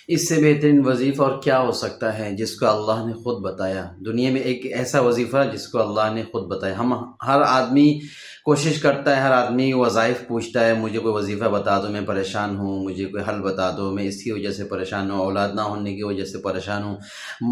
اس سے بہترین وظیفہ اور کیا ہو سکتا ہے جس کو اللہ نے خود بتایا؟ دنیا میں ایک ایسا وظیفہ جس کو اللہ نے خود بتایا۔ ہم ہر آدمی کوشش کرتا ہے، ہر آدمی وظائف پوچھتا ہے، مجھے کوئی وظیفہ بتا دو، میں پریشان ہوں، مجھے کوئی حل بتا دو، میں اس کی وجہ سے پریشان ہوں، اولاد نہ ہونے کی وجہ سے پریشان ہوں،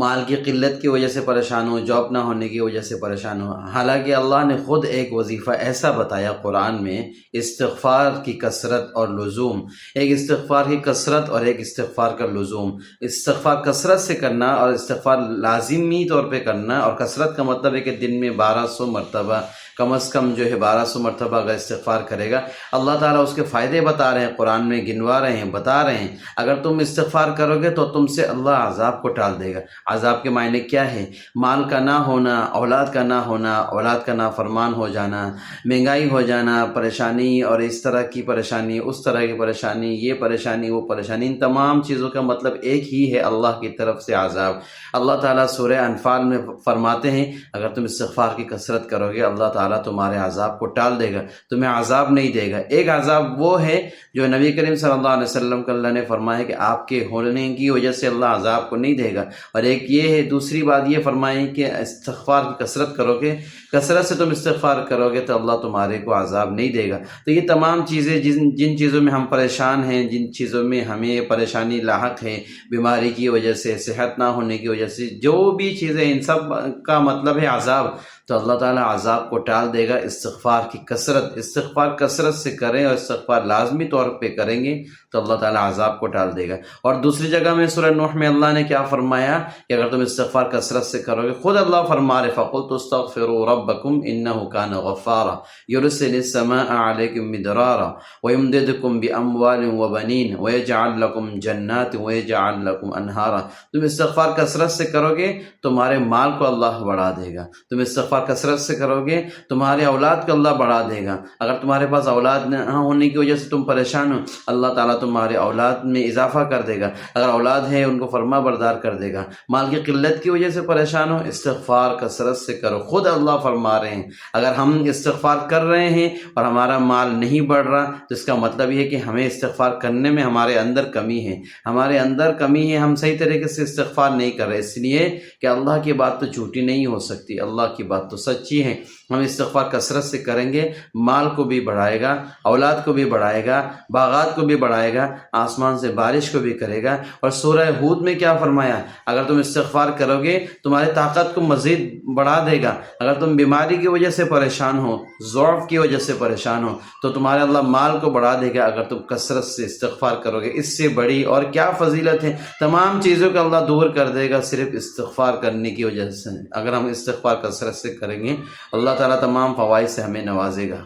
مال کی قلت کی وجہ سے پریشان ہوں، جاب نہ ہونے کی وجہ سے پریشان ہوں۔ حالانکہ اللہ نے خود ایک وظیفہ ایسا بتایا قرآن میں، استغفار کی کثرت اور لزوم۔ ایک استغفار کی کثرت اور ایک استغفار کا لزوم۔ استغفار کثرت سے کرنا اور استغفار لازمی طور پہ کرنا، اور کثرت کا مطلب ہے کہ دن میں 1200 مرتبہ کم از کم جو ہے 1200 مرتبہ اگر استغفار کرے گا، اللہ تعالیٰ اس کے فائدے بتا رہے ہیں، قرآن میں گنوا رہے ہیں، بتا رہے ہیں۔ اگر تم استغفار کرو گے تو تم سے اللہ عذاب کو ٹال دے گا۔ عذاب کے معنی کیا ہے؟ مال کا نہ ہونا، اولاد کا نہ ہونا، اولاد کا نافرمان ہو جانا، مہنگائی ہو جانا، پریشانی، اور اس طرح کی پریشانی، اس طرح کی پریشانی، یہ پریشانی، وہ پریشانی، ان تمام چیزوں کا مطلب ایک ہی ہے، اللہ کی طرف سے عذاب۔ اللہ تعالیٰ سورہ انفال میں فرماتے ہیں اگر تم استغفار کی کثرت کرو گے، اللہ تعالیٰ تمہارے عذاب کو ٹال دے گا، تمہیں عذاب نہیں دے گا۔ ایک عذاب وہ ہے جو نبی کریم صلی اللہ علیہ وسلم کو اللہ نے فرمایا کہ آپ کے ہونے کی وجہ سے اللہ عذاب کو نہیں دے گا، اور ایک یہ ہے، دوسری بات یہ فرمائی کہ استغفار کی کثرت کرو گے، کثرت سے تم استغفار کرو گے تو اللہ تمہارے کو عذاب نہیں دے گا۔ تو یہ تمام چیزیں جن چیزوں میں ہم پریشان ہیں، جن چیزوں میں ہمیں پریشانی لاحق ہے، بیماری کی وجہ سے، صحت نہ ہونے کی وجہ سے، جو بھی چیزیں، ان سب کا مطلب ہے عذاب، تو اللہ تعالیٰ عذاب کو ٹال دے گا۔ استغفار کی کثرت، استغفار کثرت سے کریں اور استغفار لازمی طور پہ کریں گے تو اللہ تعالیٰ عذاب کو ٹال دے گا۔ اور دوسری جگہ میں سورہ نوح میں اللہ نے کیا فرمایا کہ اگر تم استغفار کثرت سے کرو گے، خود اللہ فرما رہے فَقُلْتُ اسْتَغْفِرُوا رَبَّكُمْ إِنَّهُ كَانَ غَفَّارًا يُرْسِلِ السَّمَاءَ عَلَيْكُمْ مِدْرَارًا وَيُمْدِدْكُمْ بِأَمْوَالٍ وَبَنِينَ وَيَجْعَلْ لَكُمْ جَنَّاتٍ وَيَجْعَلْ لَكُمْ أَنْهَارًا۔ تم استغفار کثرت سے کرو گے تمہارے مال کو اللہ بڑھا دے گا، تم استغفار کثرت سے کرو گے تمہارے اولاد کو اللہ بڑھا دے گا۔ اگر تمہارے پاس اولاد نہ ہونے کی وجہ سے تم پریشان ہو، اللہ تعالیٰ تمہارے اولاد میں اضافہ کر دے گا۔ اگر اولاد ہے ان کو فرما بردار کر دے گا۔ مال کی قلت کی وجہ سے پریشان ہو، استغفار کثرت سے کرو، خود اللہ فرما رہے ہیں اگر ہم استغفار کر رہے ہیں اور ہمارا مال نہیں بڑھ رہا تو اس کا مطلب یہ ہے کہ ہمیں استغفار کرنے میں ہمارے اندر کمی ہے، ہمارے اندر کمی ہے، ہم صحیح طریقے سے استغفار نہیں کر رہے، اس لیے کہ اللہ کی بات تو جھوٹی نہیں ہو سکتی، اللہ کی بات تو سچی ہے۔ ہم استغفار کثرت سے کریں گے، مال کو بھی بڑھائے گا، اولاد کو بھی بڑھائے گا، باغات کو بھی بڑھائے گا، آسمان سے بارش کو بھی کرے گا۔ اور سورہ ہود میں کیا فرمایا؟ اگر تم استغفار کرو گے تمہاری طاقت کو مزید بڑھا دے گا۔ اگر تم بیماری کی وجہ سے پریشان ہو، ضعف کی وجہ سے پریشان ہو تو تمہارے اللہ مال کو بڑھا دے گا اگر تم کثرت سے استغفار کرو گے۔ اس سے بڑی اور کیا فضیلت ہے؟ تمام چیزوں کو اللہ دور کر دے گا صرف استغفار کرنے کی وجہ سے۔ اگر ہم استغفار کثرت سے کریں گے اللہ تعالیٰ تمام فوائد سے ہمیں نوازے گا۔